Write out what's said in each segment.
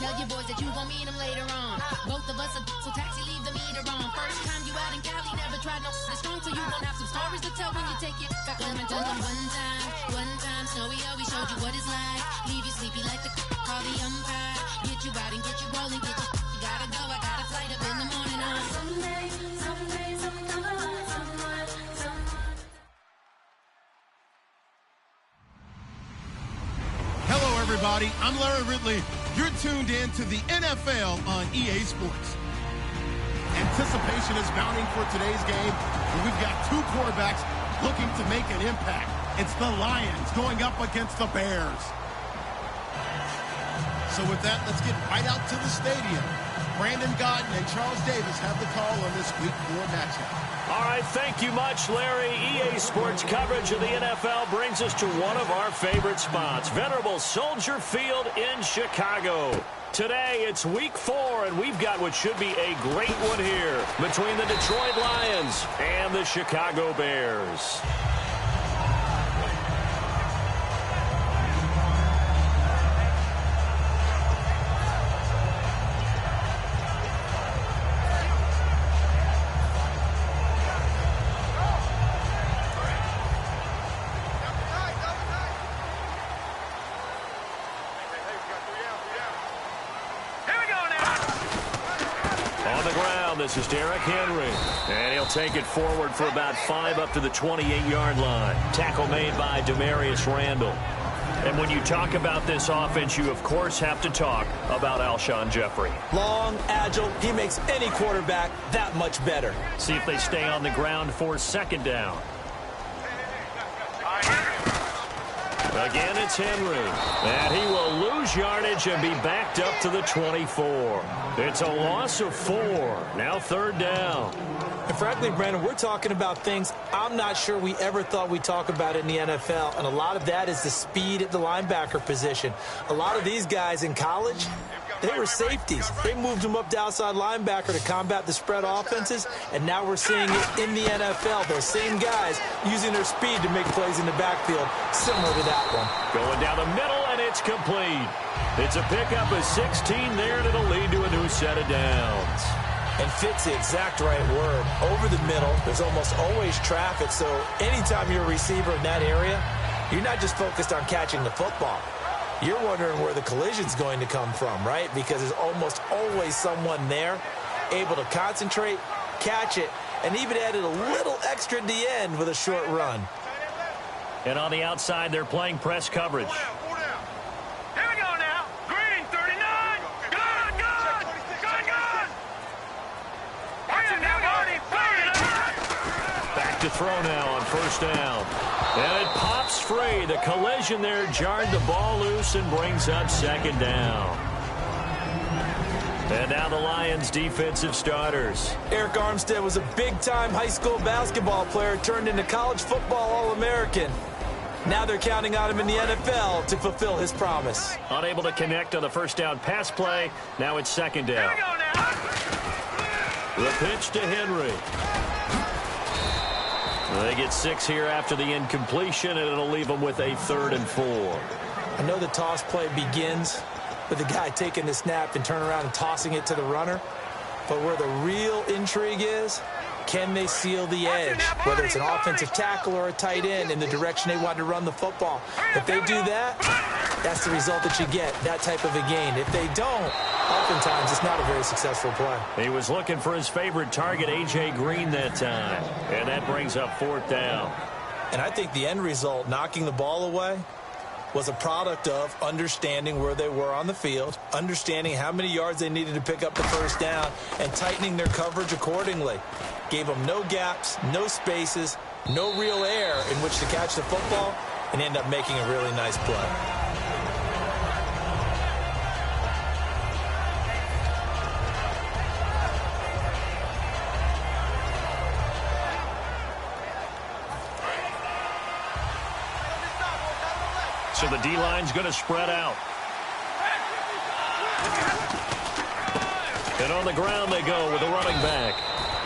tell your boys that you gon' meet them later on. Both of us are so taxi, leave the meter on. First time you out in Cali, never tried no strong, so you gon' have some stories to tell when you take it back home and tell them one time, Snowy always showed you what it's like. Leave you sleepy like the call the umpire. Get you out and get you rolling, get you gotta go, I got a flight up in the morning on someday, Hello, everybody. I'm Larry Ridley. You're tuned in to the NFL on EA Sports. Anticipation is mounting for today's game, and we've got two quarterbacks looking to make an impact. It's the Lions going up against the Bears. So with that, let's get right out to the stadium. Brandon Godden and Charles Davis have the call on this Week 4 matchup. All right, thank you much, Larry. EA Sports coverage of the NFL brings us to one of our favorite spots, venerable Soldier Field in Chicago. Today, it's Week 4, and we've got what should be a great one here between the Detroit Lions and the Chicago Bears. This is Derrick Henry, and he'll take it forward for about 5 up to the 28-yard line. Tackle made by Demarius Randall. And when you talk about this offense, you, of course, have to talk about Alshon Jeffrey. Long, agile, he makes any quarterback that much better. See if they stay on the ground for second down. Again, it's Henry. And he will lose yardage and be backed up to the 24. It's a loss of 4. Now third down. And frankly, Brandon, we're talking about things I'm not sure we ever thought we'd talk about in the NFL. And a lot of that is the speed at the linebacker position. A lot of these guys in college, they were safeties. They moved them up to outside linebacker to combat the spread offenses, and now we're seeing it in the NFL. Those same guys using their speed to make plays in the backfield, similar to that one. Going down the middle, and it's complete. It's a pickup of 16 there, and it'll lead to a new set of downs. And fit's the exact right word. Over the middle, there's almost always traffic, so anytime you're a receiver in that area, you're not just focused on catching the football. You're wondering where the collision's going to come from, right? Because there's almost always someone there able to concentrate, catch it, and even added a little extra at the end with a short run. And on the outside, they're playing press coverage. Here we go now. Green, 39. Good. Back to throw now on first down. And it pops free. The collision there jarred the ball loose and brings up second down. And now the Lions' defensive starters. Eric Armstead was a big-time high school basketball player turned into college football All-American. Now they're counting on him in the NFL to fulfill his promise. Unable to connect on the first down pass play. Now it's second down. Here we go now. The pitch to Henry. They get 6 here after the incompletion, and it'll leave them with a 3rd and 4. I know the toss play begins with the guy taking the snap and turning around and tossing it to the runner. But where the real intrigue is, can they seal the edge? Whether it's an offensive tackle or a tight end in the direction they want to run the football. If they do that, that's the result that you get, that type of a gain. If they don't, oftentimes it's not a very successful play. He was looking for his favorite target, A.J. Green, that time. And that brings up 4th down. And I think the end result, knocking the ball away, was a product of understanding where they were on the field, understanding how many yards they needed to pick up the first down, and tightening their coverage accordingly. Gave them no gaps, no spaces, no real air in which to catch the football, and end up making a really nice play. So the D-line's going to spread out. And on the ground they go with the running back.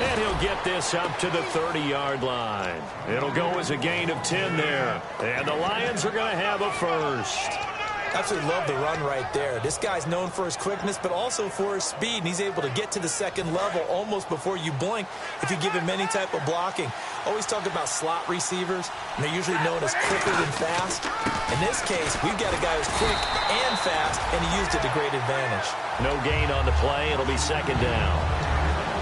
And he'll get this up to the 30-yard line. It'll go as a gain of 10 there. And the Lions are going to have a first. Absolutely love the run right there. This guy's known for his quickness, but also for his speed, and he's able to get to the second level almost before you blink if you give him any type of blocking. Always talk about slot receivers, and they're usually known as quicker than fast. In this case, we've got a guy who's quick and fast, and he used it to great advantage. No gain on the play. It'll be second down.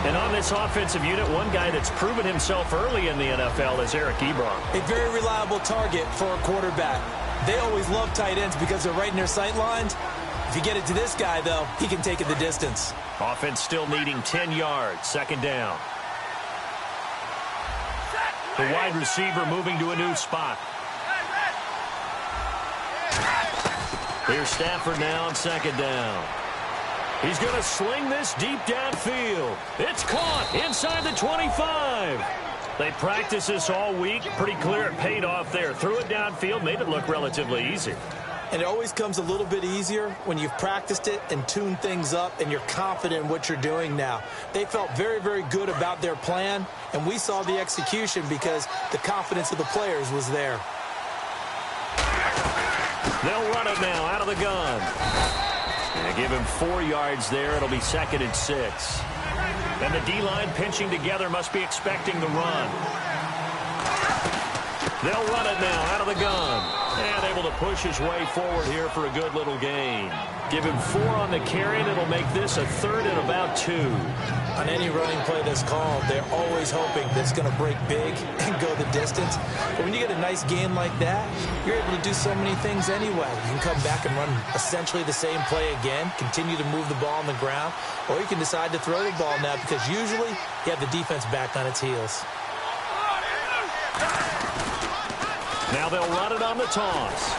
And on this offensive unit, one guy that's proven himself early in the NFL is Eric Ebron. A very reliable target for a quarterback. They always love tight ends because they're right in their sight lines. If you get it to this guy, though, he can take it the distance. Offense still needing 10 yards. Second down. The wide receiver moving to a new spot. Here's Stafford now on second down. He's going to sling this deep downfield. It's caught inside the 25. They practiced this all week. Pretty clear it paid off there. Threw it downfield, made it look relatively easy. And it always comes a little bit easier when you've practiced it and tuned things up and you're confident in what you're doing now. They felt very, very good about their plan, and we saw the execution because the confidence of the players was there. They'll run it now out of the gun. And give him 4 yards there. It'll be second and 6. And the D-line pinching together must be expecting the run. They'll run it now out of the gun. And able to push his way forward here for a good little gain. Give him 4 on the carry, and it'll make this a third and about 2. On any running play that's called, they're always hoping that it's going to break big and go the distance. But when you get a nice gain like that, you're able to do so many things anyway. You can come back and run essentially the same play again, continue to move the ball on the ground, or you can decide to throw the ball now because usually you have the defense back on its heels. Now they'll run it on the toss.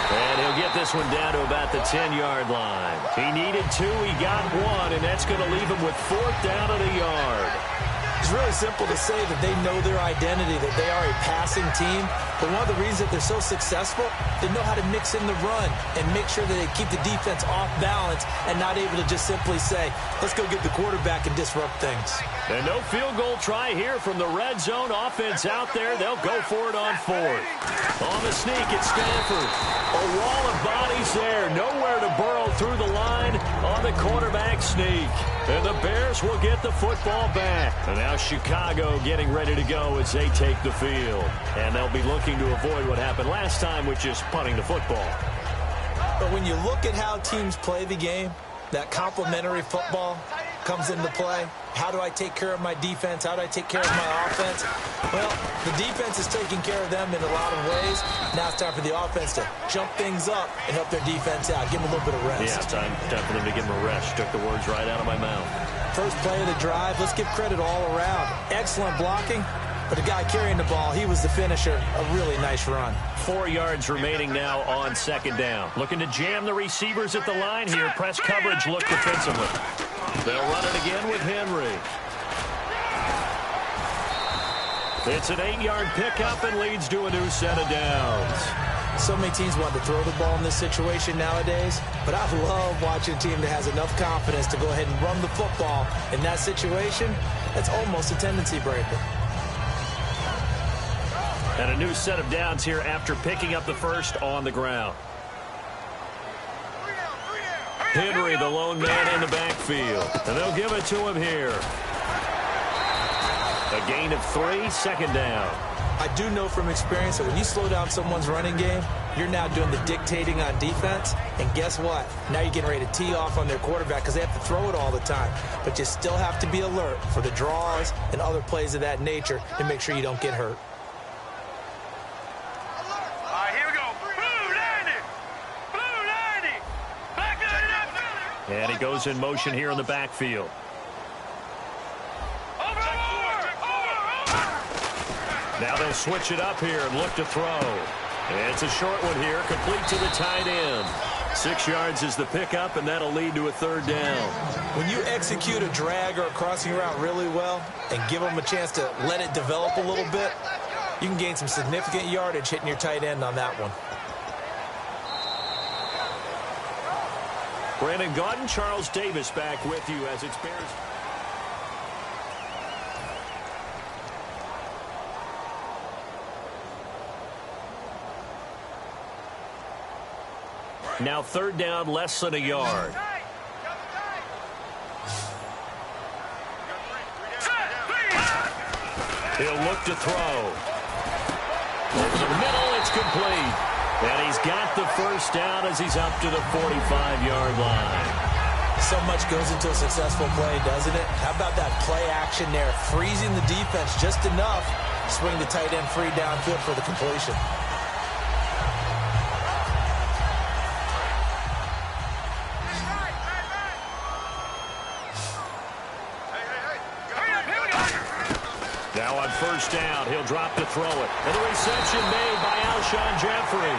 And he'll get this one down to about the 10-yard line. He needed 2, he got 1, and that's going to leave him with 4th down at a yard. It's really simple to say that they know their identity, that they are a passing team. But one of the reasons that they're so successful, they know how to mix in the run and make sure that they keep the defense off balance and not able to just simply say, let's go get the quarterback and disrupt things. And no field goal try here from the red zone offense out there. They'll go for it on 4th. On the sneak, it's Stanford. A wall of bodies there. Nowhere to burrow through the line on the quarterback sneak. And the Bears will get the football back. And now Chicago getting ready to go as they take the field. And they'll be looking to avoid what happened last time, which is punting the football. But when you look at how teams play the game, that complementary football comes into play. How do I take care of my defense? How do I take care of my offense? Well, the defense is taking care of them in a lot of ways. Now it's time for the offense to jump things up and help their defense out. Give them a little bit of rest. Yeah, time for them to give them a rest. Took the words right out of my mouth. First play of the drive. Let's give credit all around. Excellent blocking. But the guy carrying the ball, he was the finisher. A really nice run. 4 yards remaining now on second down. Looking to jam the receivers at the line here. Press coverage look defensively. They'll run it again with Henry. It's an 8-yard pickup and leads to a new set of downs. So many teams want to throw the ball in this situation nowadays, but I love watching a team that has enough confidence to go ahead and run the football. In that situation, that's almost a tendency breaker. And a new set of downs here after picking up the first on the ground. Henry, the lone man in the backfield. And they'll give it to him here. A gain of 3, second down. I do know from experience that when you slow down someone's running game, you're now doing the dictating on defense. And guess what? Now you're getting ready to tee off on their quarterback because they have to throw it all the time. But you still have to be alert for the draws and other plays of that nature to make sure you don't get hurt. And he goes in motion here in the backfield. Now they'll switch it up here and look to throw. And it's a short one here, complete to the tight end. 6 yards is the pickup, and that'll lead to a third down. When you execute a drag or a crossing route really well and give them a chance to let it develop a little bit, you can gain some significant yardage hitting your tight end on that one. Brandon Gaudin, Charles Davis back with you as it's Bears. Now 3rd down, less than a yard. He'll look to throw. Over the middle, it's complete. And he's got the 1st down as he's up to the 45-yard line. So much goes into a successful play, doesn't it? How about that play action there? Freezing the defense just enough. Swing the tight end free downfield for the completion. Now on 1st down, he'll drop to throw it. And the reception made by Alshon Jeffrey.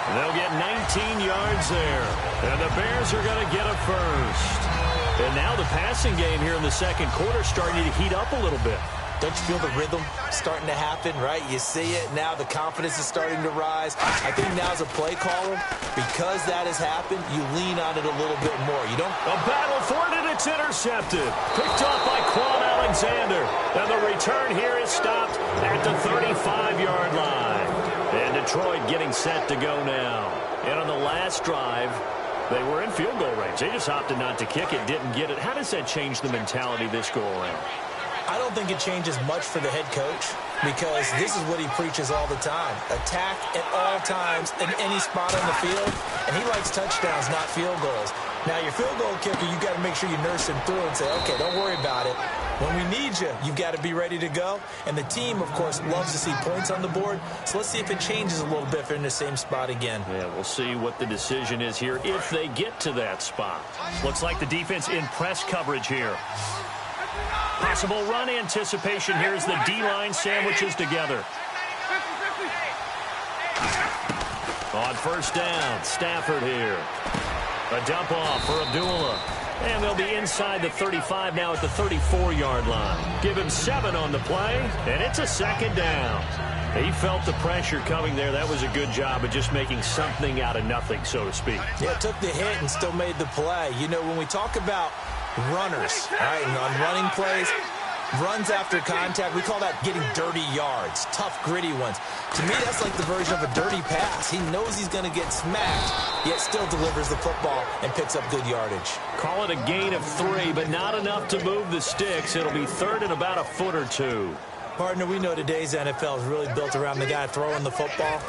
And they'll get 19 yards there. And the Bears are going to get a 1st. And now the passing game here in the 2nd quarter starting to heat up a little bit. Don't you feel the rhythm starting to happen, right? You see it. Now the confidence is starting to rise. I think now as a play caller, because that has happened, you lean on it a little bit more. You don't... A battle for it, and it's intercepted. Picked off by Quan Alexander. And the return here is stopped at the 35-yard line. And Detroit getting set to go now. And on the last drive, they were in field goal range. They just opted not to kick it, didn't get it. How does that change the mentality this go around? I don't think it changes much for the head coach because this is what he preaches all the time. Attack at all times in any spot on the field, and he likes touchdowns, not field goals. Now, your field goal kicker, you've got to make sure you nurse him through and say, okay, don't worry about it. When we need you, you've got to be ready to go. And the team, of course, loves to see points on the board. So let's see if it changes a little bit if they're in the same spot again. Yeah, we'll see what the decision is here if they get to that spot. Looks like the defense in press coverage here. Possible run anticipation here as the D-line sandwiches together. On 1st down, Stafford here. A dump off for Abdullah. And they'll be inside the 35 now at the 34-yard line. Give him 7 on the play, and it's a 2nd down. He felt the pressure coming there. That was a good job of just making something out of nothing, so to speak. Yeah, took the hit and still made the play. You know, when we talk about runners, all right, and on running plays, runs after contact, we call that getting dirty yards, tough, gritty ones. To me, that's like the version of a dirty pass. He knows he's going to get smacked, yet still delivers the football and picks up good yardage. Call it a gain of 3, but not enough to move the sticks. It'll be 3rd and about a foot or 2. Partner, we know today's NFL is really built around the guy throwing the football.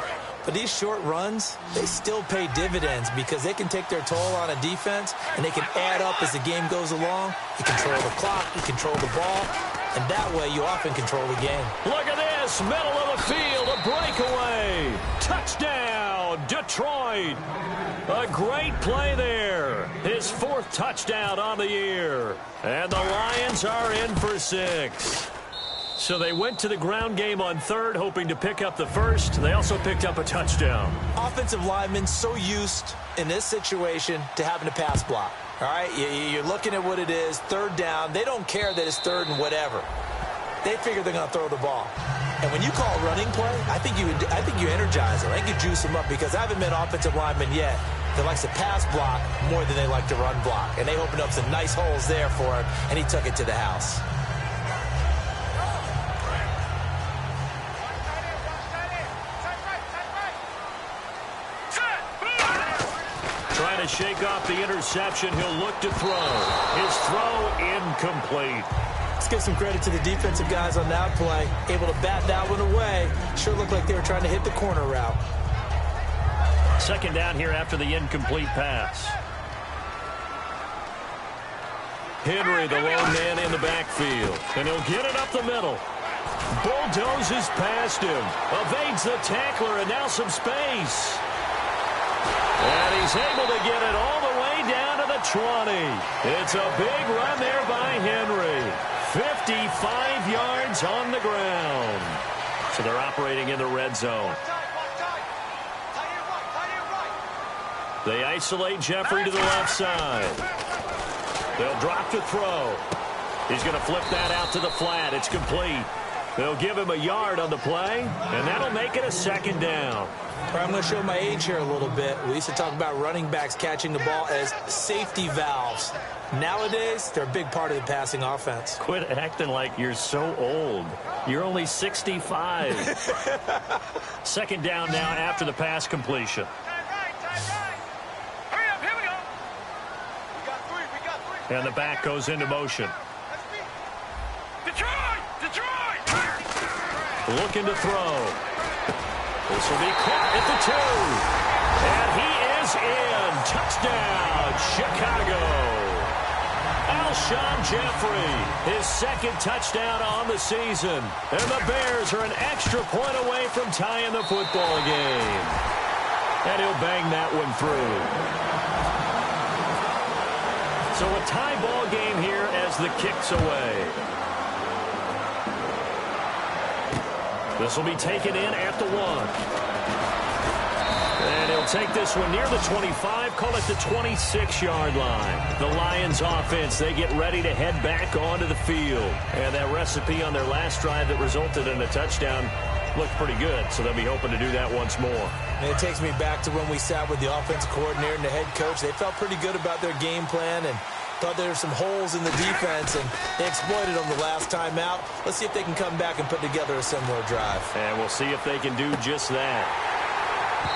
But these short runs, they still pay dividends because they can take their toll on a defense and they can add up as the game goes along. You control the clock, you control the ball, and that way you often control the game. Look at this, middle of the field, a breakaway. Touchdown, Detroit. A great play there. His 4th touchdown on the year. And the Lions are in for 6. So they went to the ground game on 3rd, hoping to pick up the 1st. They also picked up a touchdown. Offensive linemen so used in this situation to having to pass block. All right, you're looking at what it is, 3rd down. They don't care that it's 3rd and whatever. They figure they're going to throw the ball. And when you call a running play, I think you energize them. I think you juice them up because I haven't met offensive linemen yet that likes to pass block more than they like to run block. And they opened up some nice holes there for him, and he took it to the house. Trying to shake off the interception. He'll look to throw. His throw incomplete. Let's give some credit to the defensive guys on that play. Able to bat that one away. Sure looked like they were trying to hit the corner route. 2nd down here after the incomplete pass. Henry, the lone man in the backfield. And he'll get it up the middle. Bulldozes past him. Evades the tackler, and now some space. And he's able to get it all the way down to the 20. It's a big run there by Henry. 55 yards on the ground. So they're operating in the red zone. They isolate Jeffrey to the left side. They'll drop to throw. He's going to flip that out to the flat. It's complete. They'll give him a yard on the play, and that'll make it a 2nd down. I'm going to show my age here a little bit. We used to talk about running backs catching the ball as safety valves. Nowadays, they're a big part of the passing offense. Quit acting like you're so old. You're only 65. 2nd down now after the pass completion. And the back goes into motion. Detroit! Detroit! Looking to throw. This will be caught at the 2. And he is in. Touchdown, Chicago. Alshon Jeffrey, his second touchdown on the season. And the Bears are an extra point away from tying the football game. And he'll bang that one through. So a tie ball game here as the kick's away. This will be taken in at the 1. And he'll take this one near the 25, call it the 26-yard line. The Lions offense, they get ready to head back onto the field. And that recipe on their last drive that resulted in a touchdown looked pretty good, so they'll be hoping to do that once more. And it takes me back to when we sat with the offensive coordinator and the head coach. They felt pretty good about their game plan and thought there were some holes in the defense, and they exploited them the last time out. Let's see if they can come back and put together a similar drive. And we'll see if they can do just that.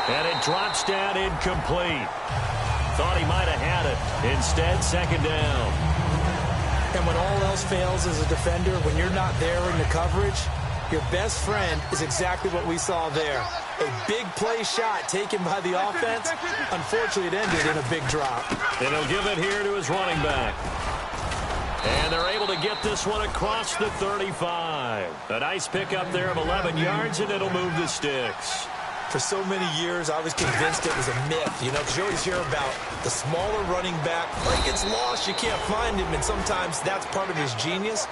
And it drops down incomplete. Thought he might have had it. Instead, second down. And when all else fails as a defender, when you're not there in the coverage, your best friend is exactly what we saw there. A big play shot taken by the offense. Unfortunately, it ended in a big drop. And he'll give it here to his running back. And they're able to get this one across the 35. A nice pickup there of 11 yards, and it'll move the sticks. For so many years, I was convinced it was a myth, because you always hear about the smaller running back. Like, gets lost, you can't find him, and sometimes that's part of his genius.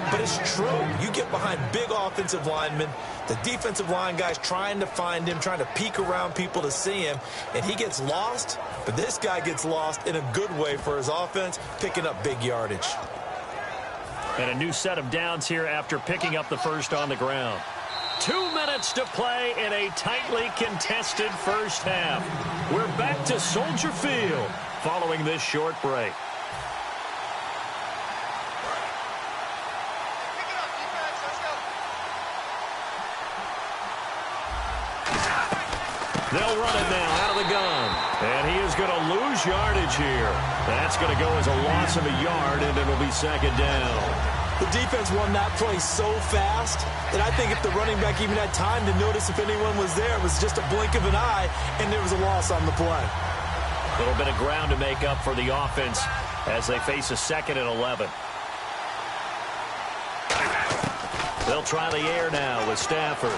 But it's true. You get behind big offensive linemen, the defensive line guys trying to find him, trying to peek around people to see him, and he gets lost. But this guy gets lost in a good way for his offense, picking up big yardage. And a new set of downs here after picking up the first on the ground. 2 minutes to play in a tightly contested first half. We're back to Soldier Field following this short break. They'll run it now out of the gun. And he is going to lose yardage here. That's going to go as a loss of a yard, and it'll be second down. The defense won that play so fast that I think if the running back even had time to notice if anyone was there, it was just a blink of an eye, and there was a loss on the play. A little bit of ground to make up for the offense as they face a 2nd and 11. They'll try the air now with Stafford.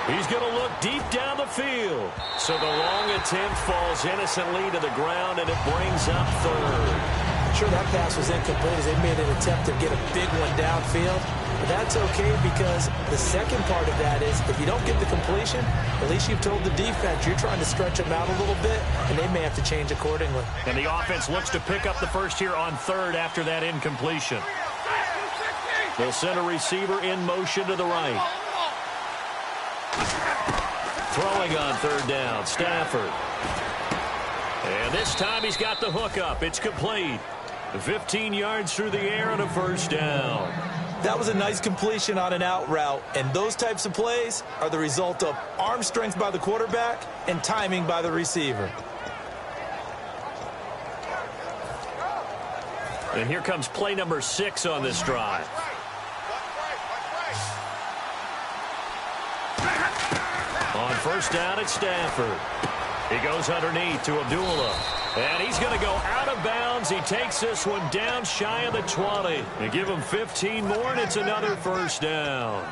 He's going to look deep down the field. So the long attempt falls innocently to the ground, and it brings up third. I'm sure that pass was incomplete as they made an attempt to get a big one downfield. But that's okay because the second part of that is if you don't get the completion, at least you've told the defense you're trying to stretch them out a little bit, and they may have to change accordingly. And the offense looks to pick up the first here on third after that incompletion. They'll send a receiver in motion to the right. Throwing on third down, Stafford. And this time he's got the hook up. It's complete. 15 yards through the air and a first down. That was a nice completion on an out route, and those types of plays are the result of arm strength by the quarterback and timing by the receiver. And here comes play number 6 on this drive. On first down, it's Stafford. He goes underneath to Abdullah. And he's going to go out of bounds. He takes this one down shy of the 20. They give him 15 more, and it's another first down.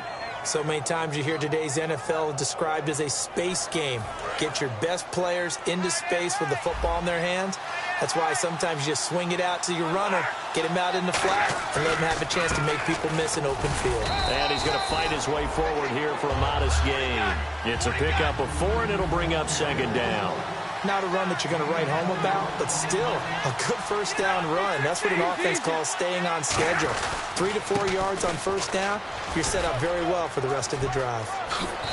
So many times you hear today's NFL described as a space game. Get your best players into space with the football in their hands. That's why sometimes you just swing it out to your runner, get him out in the flat, and let him have a chance to make people miss an open field. And he's going to fight his way forward here for a modest gain. It's a pickup of 4, and it'll bring up second down. Not a run that you're going to write home about, but still a good first down run. That's what an offense calls staying on schedule. 3 to 4 yards on first down, you're set up very well for the rest of the drive.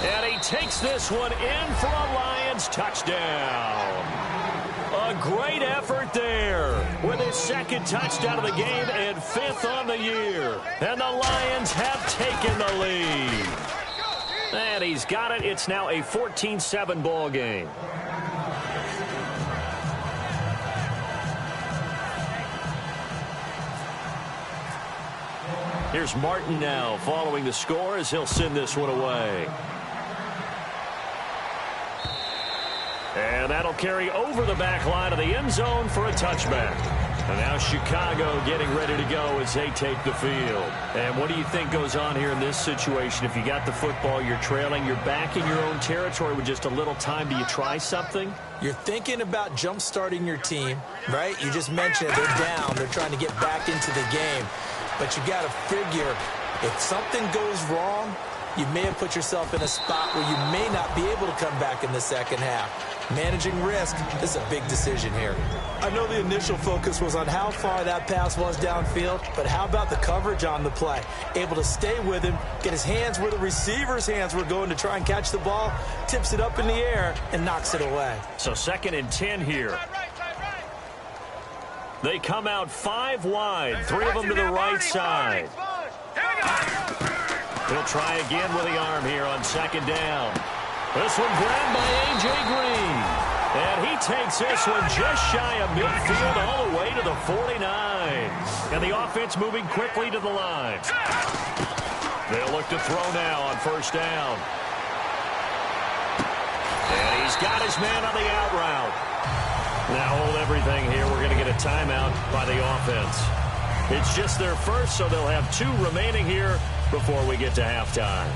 And he takes this one in for a Lions touchdown. A great effort there with his second touchdown of the game and 5th on the year. And the Lions have taken the lead. And he's got it. It's now a 14-7 ball game. Here's Martin now following the score as he'll send this one away. And that'll carry over the back line of the end zone for a touchback. And now Chicago getting ready to go as they take the field. And what do you think goes on here in this situation? If you got the football, you're trailing, you're back in your own territory with just a little time. Do you try something? You're thinking about jump-starting your team, right? You just mentioned they're down. They're trying to get back into the game. But you got to figure if something goes wrong, you may have put yourself in a spot where you may not be able to come back in the second half. Managing risk is a big decision here. I know the initial focus was on how far that pass was downfield, but how about the coverage on the play? Able to stay with him, get his hands where the receiver's hands were going to try and catch the ball, tips it up in the air, and knocks it away. So 2nd and 10 here. They come out 5 wide, 3 of them to the right side. He'll try again with the arm here on 2nd down. This one grabbed by A.J. Green. And he takes this one just shy of midfield all the way to the 49. And the offense moving quickly to the line. They'll look to throw now on 1st down. And he's got his man on the out route. Now hold everything here. We're going to get a timeout by the offense. It's just their first, so they'll have 2 remaining here before we get to halftime.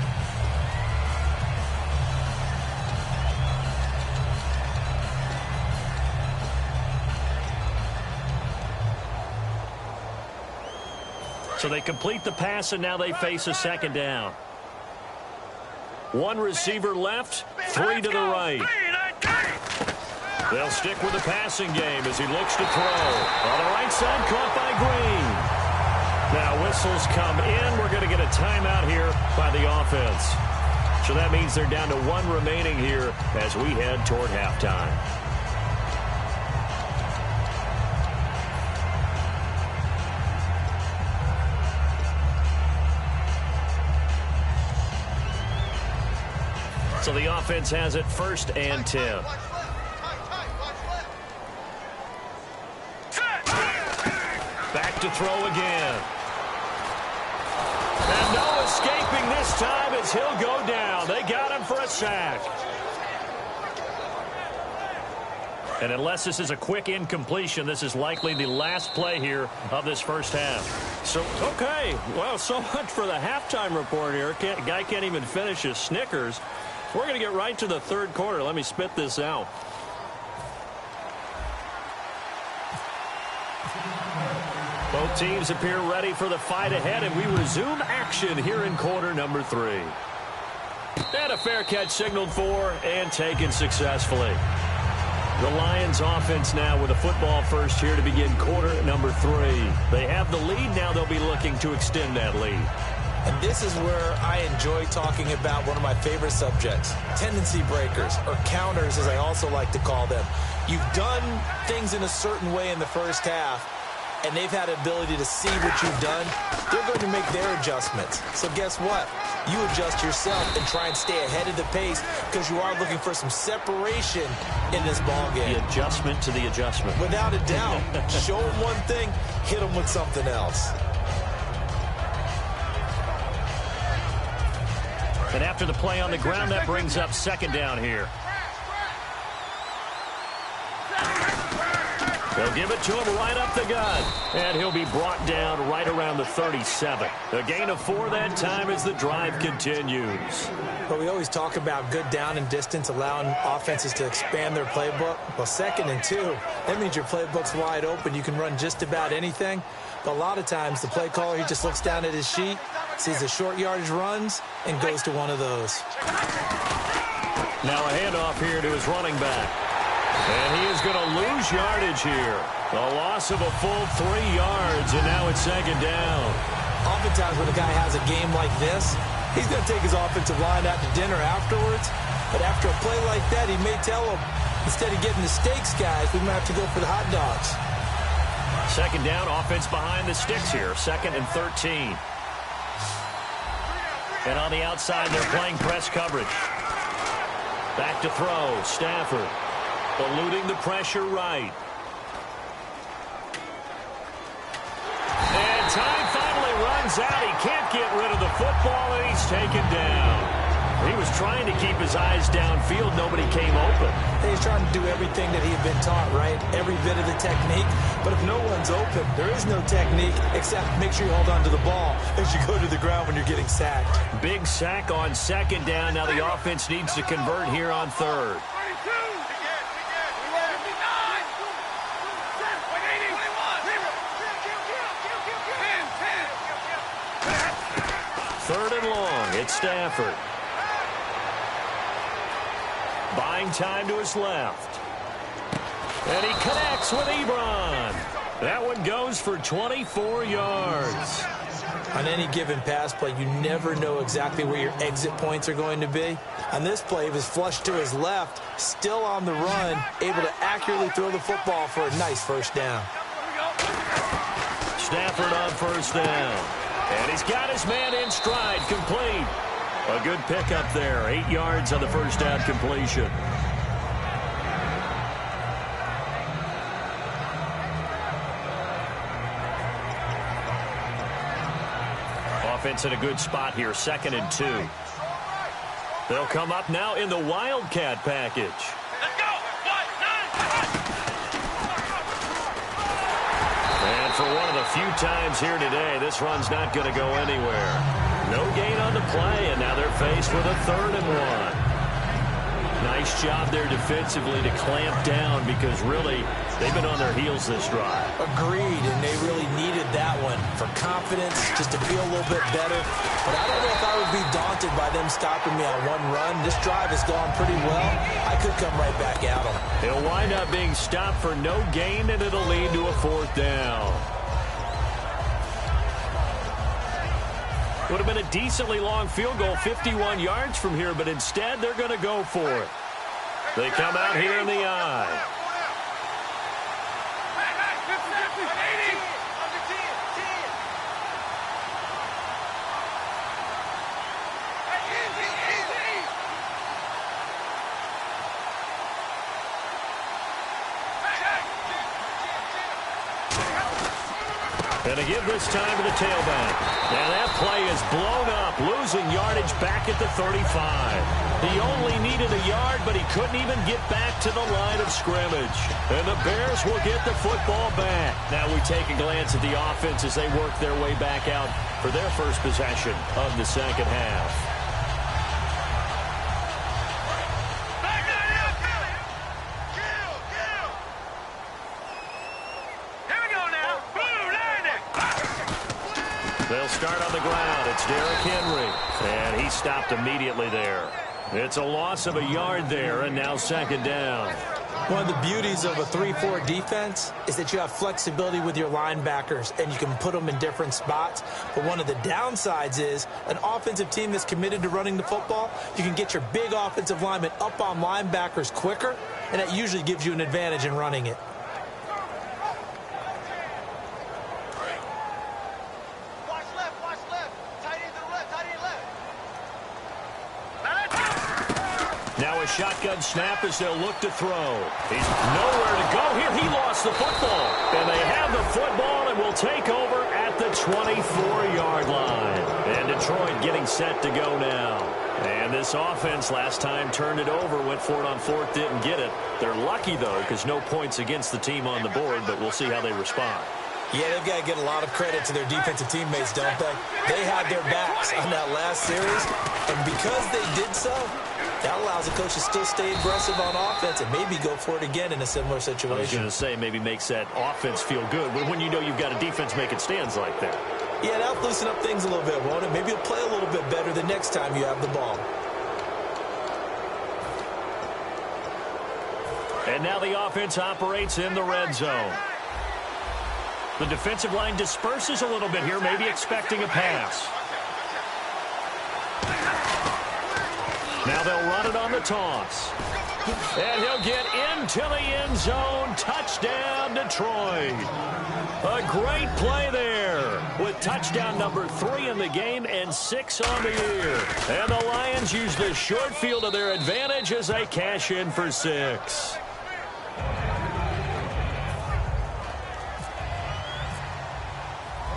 So they complete the pass, and now they face a 2nd down. 1 receiver left, 3 to the right. They'll stick with the passing game as he looks to throw. On the right side, caught by Green. Now whistles come in. We're going to get a timeout here by the offense. So that means they're down to 1 remaining here as we head toward halftime. So the offense has it 1st and 10. Back to throw again. And no escaping this time as he'll go down. They got him for a sack. And unless this is a quick incompletion, this is likely the last play here of this first half. So, okay, well, so much for the halftime report here. Guy can't even finish his Snickers. We're going to get right to the 3rd quarter. Let me spit this out. Both teams appear ready for the fight ahead, and we resume action here in quarter number 3. And a fair catch signaled for and taken successfully. The Lions offense now with a football first here to begin quarter number 3. They have the lead. Now they'll be looking to extend that lead. And this is where I enjoy talking about one of my favorite subjects, tendency breakers, or counters as I also like to call them. You've done things in a certain way in the first half, and they've had the ability to see what you've done. They're going to make their adjustments. So guess what? You adjust yourself and try and stay ahead of the pace because you are looking for some separation in this ballgame. The adjustment to the adjustment. Without a doubt. Show them one thing, hit them with something else. And after the play on the ground, that brings up 2nd down here. They'll give it to him right up the gut. And he'll be brought down right around the 37. A gain of 4 that time as the drive continues. But we always talk about good down and distance, allowing offenses to expand their playbook. Well, 2nd and 2, that means your playbook's wide open. You can run just about anything. But a lot of times, the play caller, he just looks down at his sheet, sees the short yardage runs, and goes to one of those. Now a handoff here to his running back. And he is going to lose yardage here. A loss of a full 3 yards, and now it's 2nd down. Oftentimes when a guy has a game like this, he's going to take his offensive line out to dinner afterwards. But after a play like that, he may tell them, instead of getting the steaks, guys, we might have to go for the hot dogs. 2nd down, offense behind the sticks here. 2nd and 13. And on the outside, they're playing press coverage. Back to throw, Stafford. Eluding the pressure right. And time finally runs out. He can't get rid of the football, and he's taken down. He was trying to keep his eyes downfield. Nobody came open. He's trying to do everything that he had been taught, right? Every bit of the technique. But if no one's open, there is no technique except make sure you hold on to the ball as you go to the ground when you're getting sacked. Big sack on second down. Now the offense needs to convert here on third. Third and long. It's Stafford. Buying time to his left. And he connects with Ebron. That one goes for 24 yards. On any given pass play, you never know exactly where your exit points are going to be. On this play, he was flushed to his left, still on the run, able to accurately throw the football for a nice first down. Stafford on first down. And he's got his man in stride, complete. A good pickup there, 8 yards on the first down completion. Offense in a good spot here, 2nd and 2. They'll come up now in the Wildcat package. Let's go! And for one of the few times here today, this run's not going to go anywhere. No gain on the play, and now they're faced with a 3rd and 1. Nice job there defensively to clamp down because really they've been on their heels this drive. Agreed, and they really needed that one for confidence, just to feel a little bit better. But I don't know if I would be daunted by them stopping me on one run. This drive has gone pretty well. I could come right back at them. He'll wind up being stopped for no gain, and it'll lead to a 4th down. Would have been a decently long field goal, 51 yards from here, but instead they're going to go for it. They come out here in the eye. And to give this time to the tailback. Now that play is blown up, losing yardage back at the 35. He only needed a yard, but he couldn't even get back to the line of scrimmage. And the Bears will get the football back. Now we take a glance at the offense as they work their way back out for their first possession of the second half. They'll start on the ground. It's Derrick Henry. And he stopped immediately there. It's a loss of a yard there, and now 2nd down. One of the beauties of a 3-4 defense is that you have flexibility with your linebackers, and you can put them in different spots. But one of the downsides is an offensive team that's committed to running the football, you can get your big offensive linemen up on linebackers quicker, and that usually gives you an advantage in running it. Now a shotgun snap as they'll look to throw. He's nowhere to go here. He lost the football. And they have the football and will take over at the 24-yard line. And Detroit getting set to go now. And this offense last time turned it over, went for it on 4th, didn't get it. They're lucky, though, because no points against the team on the board, but we'll see how they respond. Yeah, they've got to get a lot of credit to their defensive teammates, don't they? They had their backs on that last series, and because they did so, that allows the coach to still stay aggressive on offense and maybe go for it again in a similar situation. I was going to say, maybe makes that offense feel good when you know you've got a defense making stands like that. Yeah, that'll loosen up things a little bit, won't it? Maybe you'll play a little bit better the next time you have the ball. And now the offense operates in the red zone. The defensive line disperses a little bit here, maybe expecting a pass. Now they'll run it on the toss. And he'll get into the end zone. Touchdown, Detroit. A great play there with touchdown number 3 in the game and 6 on the year. And the Lions use the short field to their advantage as they cash in for 6.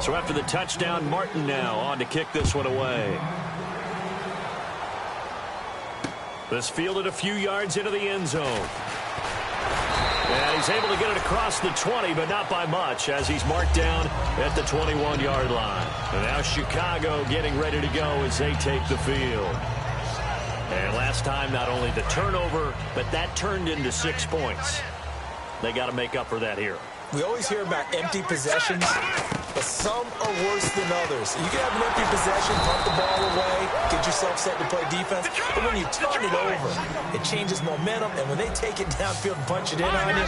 So after the touchdown, Martin now on to kick this one away. This fielded a few yards into the end zone. And he's able to get it across the 20, but not by much, as he's marked down at the 21-yard line. And now Chicago getting ready to go as they take the field. And last time, not only the turnover, but that turned into 6 points. They got to make up for that here. We always hear about empty possessions, but some are worse than others. You can have an empty possession, punt the ball away, get yourself set to play defense, but when you turn it over, it changes momentum, and when they take it downfield and punch it in on you,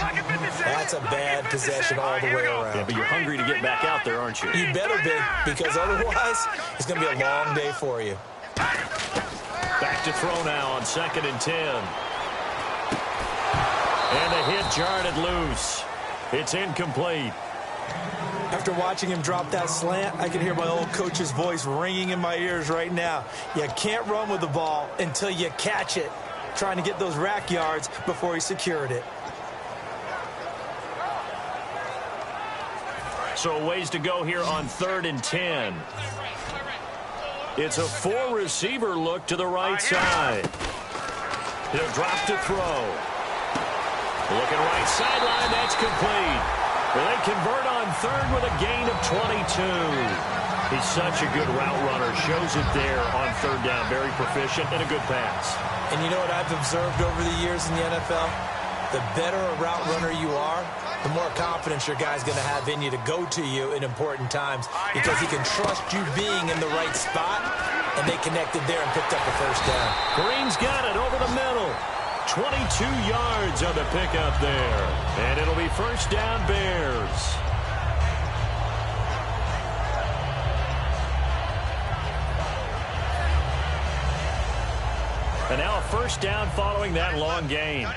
that's a bad possession all the way around. Yeah, but you're hungry to get back out there, aren't you? You better be, because otherwise, it's going to be a long day for you. Back to throw now on 2nd and 10. And the hit jarred it loose. It's incomplete. After watching him drop that slant, I can hear my old coach's voice ringing in my ears right now. You can't run with the ball until you catch it, trying to get those rack yards before he secured it. So a ways to go here on 3rd and 10. It's a 4-receiver look to the right side. He'll drop to throw. Looking right sideline, that's complete. Well, they convert on 3rd with a gain of 22. He's such a good route runner. Shows it there on 3rd down. Very proficient and a good pass. And you know what I've observed over the years in the NFL? The better a route runner you are, the more confidence your guy's going to have in you to go to you in important times, because he can trust you being in the right spot, and they connected there and picked up a 1st down. Green's got it over the middle. 22 yards on the pickup there. And it'll be 1st down, Bears. And now a 1st down following that long gain.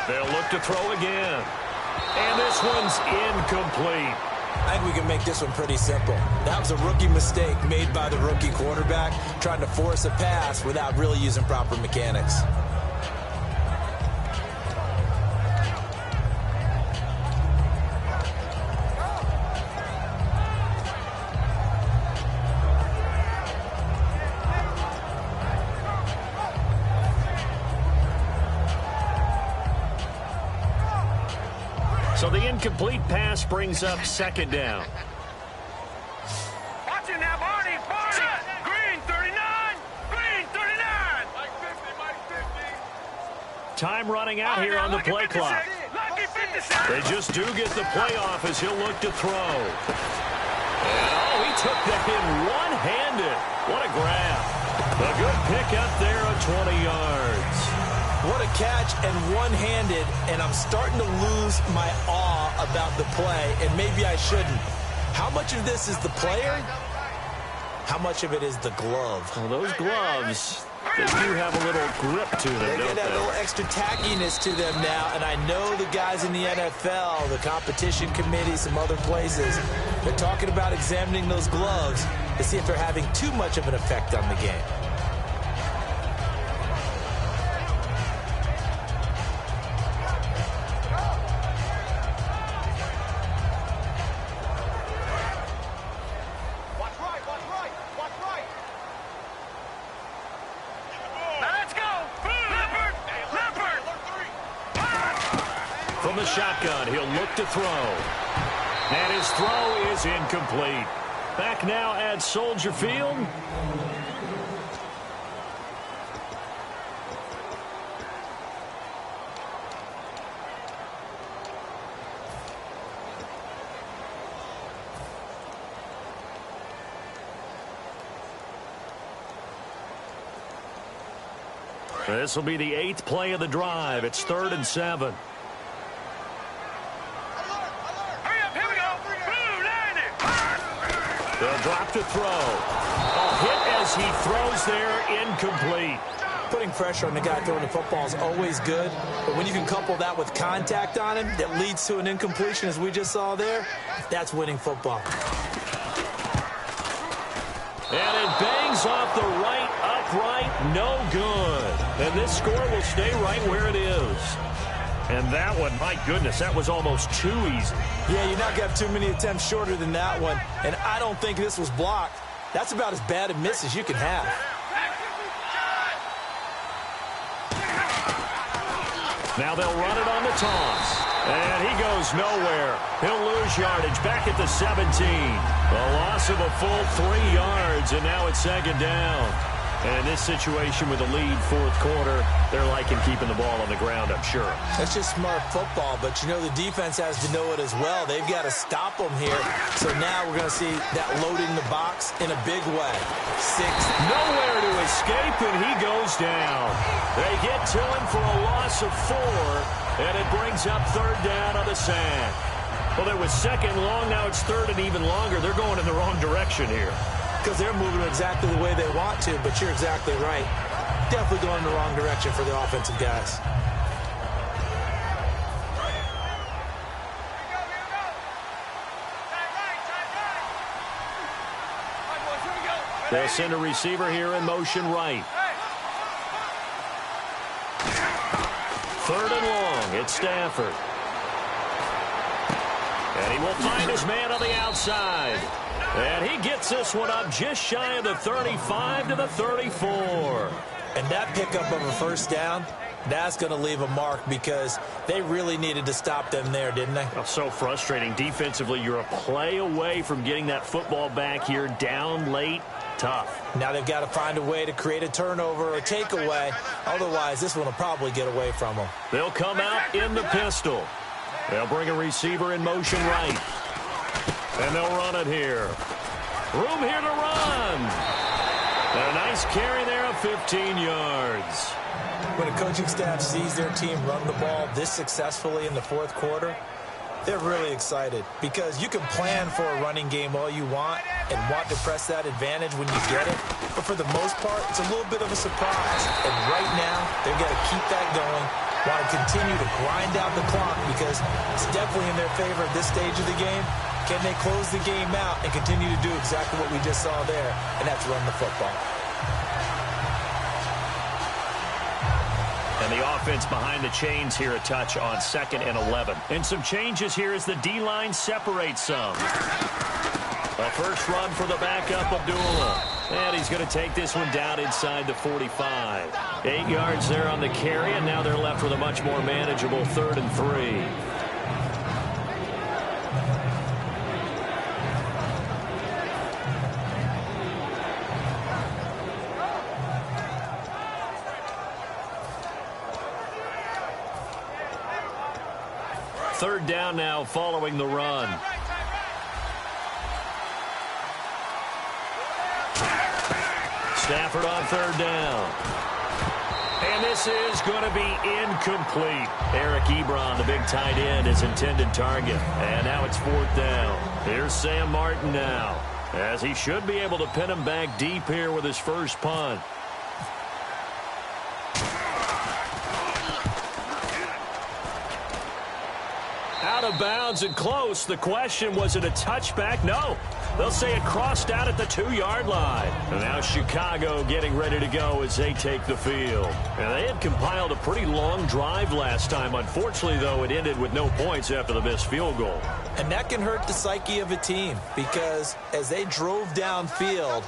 They'll look to throw again. And this one's incomplete. I think we can make this one pretty simple. That was a rookie mistake made by the rookie quarterback, trying to force a pass without really using proper mechanics. So the incomplete pass brings up 2nd down. Watch it now, Barney. Green 39. Green 39. Mike 50, Mike 50. Time running out here on the play clock. They just do get the playoff as he'll look to throw. And he took that in one-handed. What a grab. A good pickup there of 20 yards. What a catch, and one-handed, and I'm starting to lose my awe about the play, and maybe I shouldn't. How much of this is the player? How much of it is the glove? Well, those gloves, they do have a little grip to them, They don't get that they? little extra tackiness to them now, and I know the guys in the NFL, the competition committee, some other places, they're talking about examining those gloves to see if they're having too much of an effect on the game. From the shotgun, he'll look to throw. And his throw is incomplete. Back now at Soldier Field. This will be the 8th play of the drive. It's 3rd and 7. They'll drop to throw. A hit as he throws there, incomplete. Putting pressure on the guy throwing the football is always good, but when you can couple that with contact on him that leads to an incompletion, as we just saw there, that's winning football. And it bangs off the right upright, no good. And this score will stay right where it is. And that one, my goodness, that was almost too easy. Yeah, you knock out too many attempts shorter than that one, and I don't think this was blocked. That's about as bad a miss as you can have. Now they'll run it on the toss. And he goes nowhere. He'll lose yardage back at the 17. A loss of a full 3 yards, and now it's second down. And in this situation with a lead fourth quarter, they're liking keeping the ball on the ground, I'm sure. That's just smart football, but you know the defense has to know it as well. They've got to stop them here. So now we're going to see that loading the box in a big way. 6. Nowhere to escape, and he goes down. They get to him for a loss of 4, and it brings up third down on the sack. Well, it was second long, now it's third and even longer. They're going in the wrong direction here. Because they're moving exactly the way they want to, but you're exactly right. Definitely going in the wrong direction for the offensive guys. They'll send a receiver here in motion right. Third and long, it's Stafford. And he will find his man on the outside. And he gets this one up just shy of the 35 to the 34. And that pickup of a first down, that's going to leave a mark because they really needed to stop them there, didn't they? Oh, so frustrating. Defensively, you're a play away from getting that football back here down late. Tough. Now they've got to find a way to create a turnover or a takeaway. Otherwise, this one will probably get away from them. They'll come out in the pistol. They'll bring a receiver in motion right. And they'll run it here. Room here to run. And a nice carry there of 15 yards. When a coaching staff sees their team run the ball this successfully in the fourth quarter, they're really excited because you can plan for a running game all you want and want to press that advantage when you get it. But for the most part, it's a little bit of a surprise. And right now, they've got to keep that going, want to continue to grind out the clock because it's definitely in their favor at this stage of the game. Can they close the game out and continue to do exactly what we just saw there, and that's run the football. And the offense behind the chains here a touch on 2nd and 11. And some changes here as the D-line separates some. A first run for the backup, Abdullah. And he's going to take this one down inside the 45. 8 yards there on the carry, and now they're left with a much more manageable 3rd and 3. Third down now following the run. Stafford on third down. And this is going to be incomplete. Eric Ebron, the big tight end, his intended target. And now it's fourth down. Here's Sam Martin now, as he should be able to pin him back deep here with his first punt. Out of bounds and close. The question, was it a touchback? No. They'll say it crossed out at the 2-yard line. And now Chicago getting ready to go as they take the field. And they had compiled a pretty long drive last time. Unfortunately, though, it ended with no points after the missed field goal. And that can hurt the psyche of a team because as they drove downfield,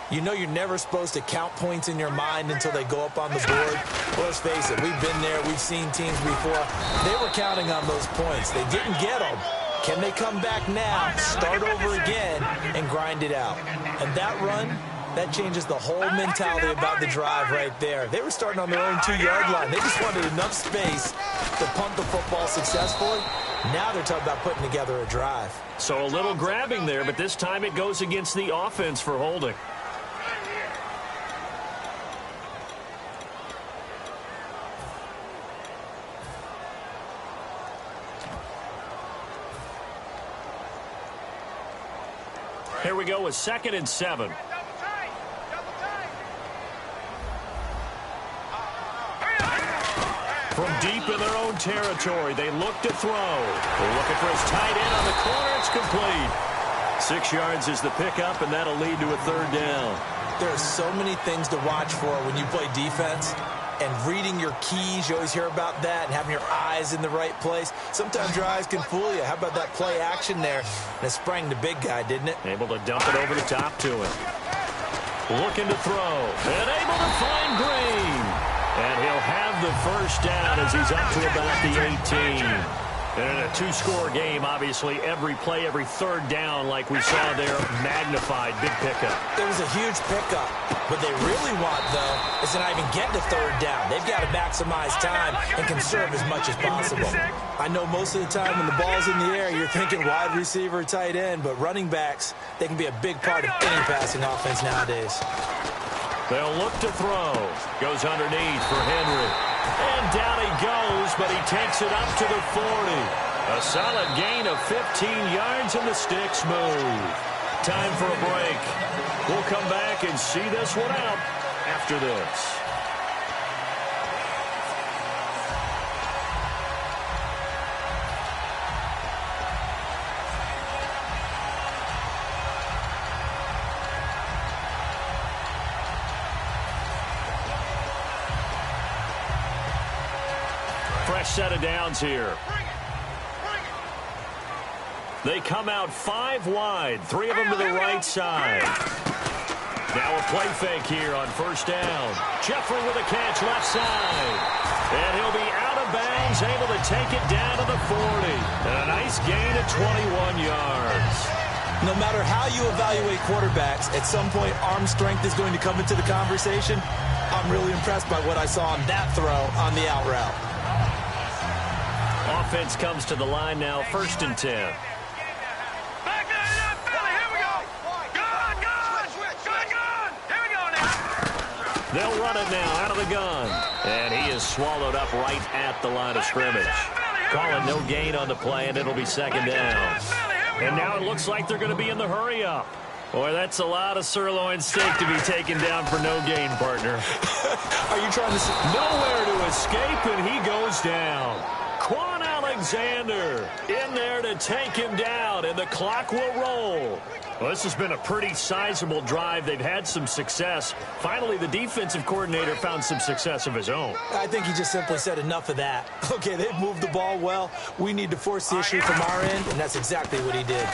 you know you're never supposed to count points in your mind until they go up on the board. Well, let's face it, we've been there. We've seen teams before. They were counting on those points. They didn't get them. Can they come back now, start over again, and grind it out? And that run, that changes the whole mentality about the drive right there. They were starting on their own 2-yard line. They just wanted enough space to pump the football successfully. Now they're talking about putting together a drive. So a little grabbing there, but this time it goes against the offense for holding. Here we go with 2nd and 7. From deep in their own territory, they look to throw. They're looking for his tight end on the corner. It's complete. 6 yards is the pickup, and that'll lead to a third down. There are so many things to watch for when you play defense. And reading your keys, you always hear about that, and having your eye eyes in the right place. Sometimes your eyes can fool you. How about that play action there? And it sprang the big guy, didn't it? Able to dump it over the top to him. Looking to throw. And able to find Green. And he'll have the first down as he's up to about the 18. And in a two-score game, obviously, every play, every third down, like we saw there, magnified, big pickup. It was a huge pickup. What they really want, though, is to not even get to third down. They've got to maximize time and conserve as much as possible. I know most of the time when the ball's in the air, you're thinking wide receiver, tight end, but running backs, they can be a big part of any passing offense nowadays. They'll look to throw. Goes underneath for Henry. And down he goes, but he takes it up to the 40. A solid gain of 15 yards, and the sticks move. Time for a break. We'll come back and see this one out after this. Fresh set of downs here. They come out 5 wide, 3 of them to the right side. Now a play fake here on first down. Jeffrey with a catch left side. And he'll be out of bounds, able to take it down to the 40. And a nice gain of 21 yards. No matter how you evaluate quarterbacks, at some point arm strength is going to come into the conversation. I'm really impressed by what I saw on that throw on the out route. Offense comes to the line now, 1st and 10. Back to that Philly. Here we go. Gun. Here we go now. They'll run it now out of the gun. And he is swallowed up right at the line of scrimmage. Call it no gain on the play, and it'll be 2nd down. And now it looks like they're going to be in the hurry up. Boy, that's a lot of sirloin steak to be taken down for no gain, partner. Are you trying to say? Nowhere to escape, and he goes down. Quan Alexander in there to take him down, and the clock will roll. Well, this has been a pretty sizable drive. They've had some success. Finally, the defensive coordinator found some success of his own. I think he just simply said enough of that. Okay, they've moved the ball well. We need to force the issue from our end, and that's exactly what he did.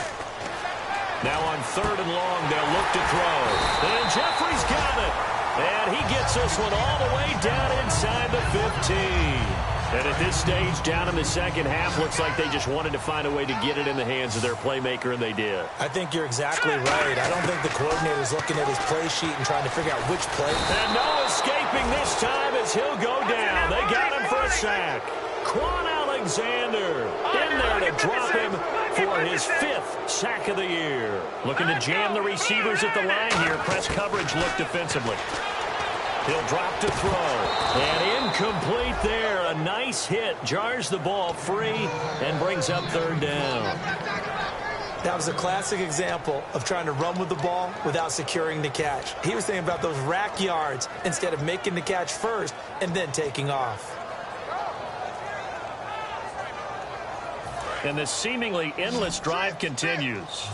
Now on 3rd and long, they'll look to throw. And Jeffrey's got it. And he gets this one all the way down inside the 15. And at this stage, down in the second half, looks like they just wanted to find a way to get it in the hands of their playmaker, and they did. I think you're exactly right. I don't think the coordinator's looking at his play sheet and trying to figure out which play. And no escaping this time as he'll go down. They got him for a sack. Quan Alexander in there to drop him for his 5th sack of the year. Looking to jam the receivers at the line here. Press coverage look defensively. He'll drop to throw. And incomplete there. A nice hit. Jars the ball free and brings up 3rd down. That was a classic example of trying to run with the ball without securing the catch. He was thinking about those rack yards instead of making the catch first and then taking off. And the seemingly endless drive continues.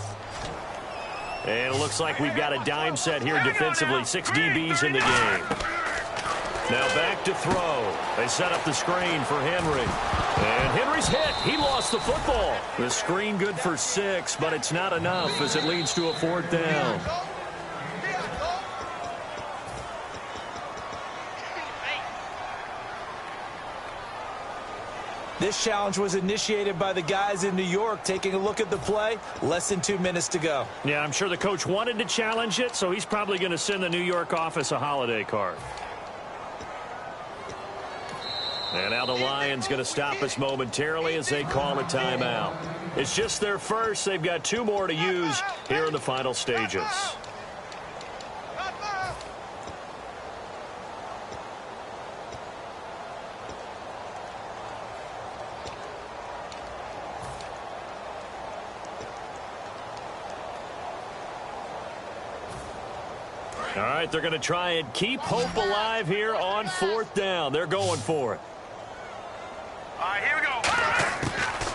And it looks like we've got a dime set here defensively. 6 DBs in the game. Now back to throw. They set up the screen for Henry. And Henry's hit. He lost the football. The screen good for 6, but it's not enough as it leads to a 4th down. This challenge was initiated by the guys in New York. Taking a look at the play, less than 2 minutes to go. Yeah, I'm sure the coach wanted to challenge it, so he's probably going to send the New York office a holiday card. And now the Lions going to stop us momentarily as they call a timeout. It's just their first. They've got 2 more to use here in the final stages. All right, they're going to try and keep hope alive here on 4th down. They're going for it. All right, here we go.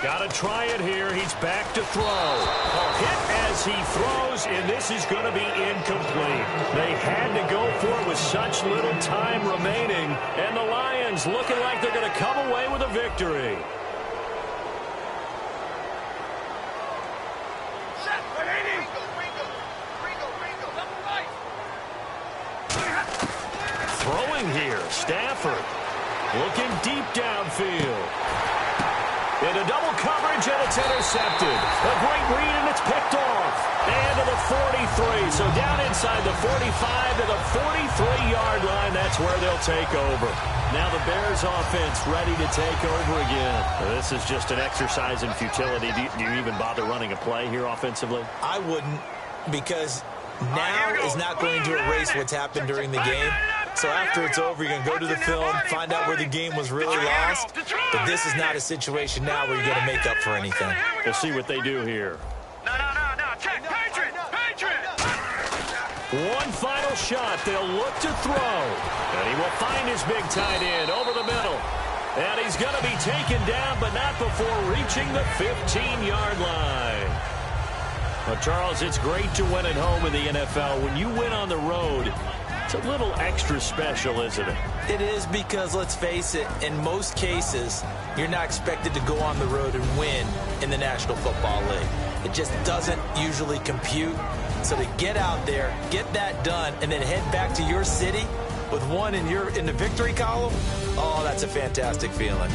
Got to try it here. He's back to throw. A hit as he throws, and this is going to be incomplete. They had to go for it with such little time remaining, and the Lions looking like they're going to come away with a victory. Throwing here, Stafford looking deep downfield. Into double coverage, and it's intercepted. A great read, and it's picked off. And to the 43. So down inside the 45 to the 43-yard line. That's where they'll take over. Now the Bears offense ready to take over again. This is just an exercise in futility. Do you even bother running a play here offensively? I wouldn't, because now is not going to erase what's happened during the game. So after it's over, you're going to go to the film, find out where the game was really lost. But this is not a situation now where you're going to make up for anything. We'll see what they do here. No. Check. Patriot. One final shot. They'll look to throw. And he will find his big tight end over the middle. And he's going to be taken down, but not before reaching the 15-yard line. Well, Charles, it's great to win at home in the NFL. When you win on the road, it's a little extra special, isn't it? It is, because, let's face it, in most cases, you're not expected to go on the road and win in the National Football League. It just doesn't usually compute. So to get out there, get that done, and then head back to your city with one in the victory column, oh, that's a fantastic feeling.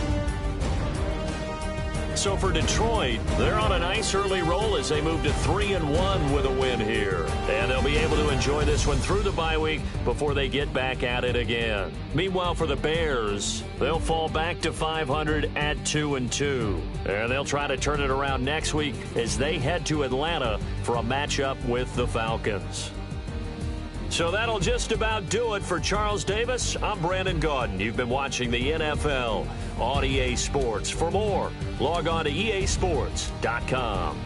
So for Detroit, they're on a nice early roll as they move to 3-1 with a win here. And they'll be able to enjoy this one through the bye week before they get back at it again. Meanwhile, for the Bears, they'll fall back to 500 at 2-2. And they'll try to turn it around next week as they head to Atlanta for a matchup with the Falcons. So that'll just about do it for Charles Davis. I'm Brandon Gaudin. You've been watching the NFL on EA Sports. For more, log on to easports.com.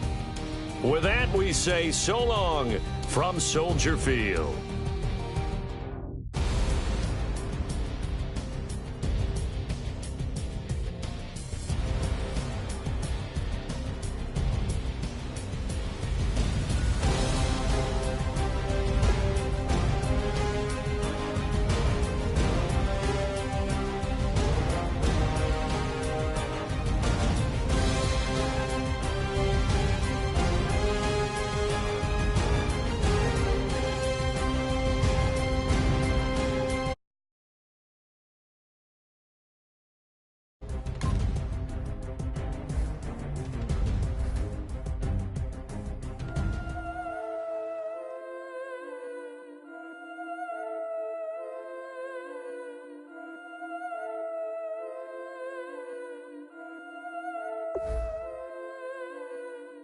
With that, we say so long from Soldier Field.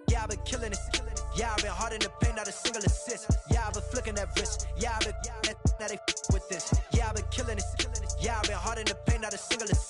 Yeah, I've been killing it. Yeah, I've been hard in the paint, not a single assist. Yeah, I've been flicking that wrist. Yeah, I've been now they with this. Yeah, I've been killing it. Yeah, I've been hard in the paint, not a single assist.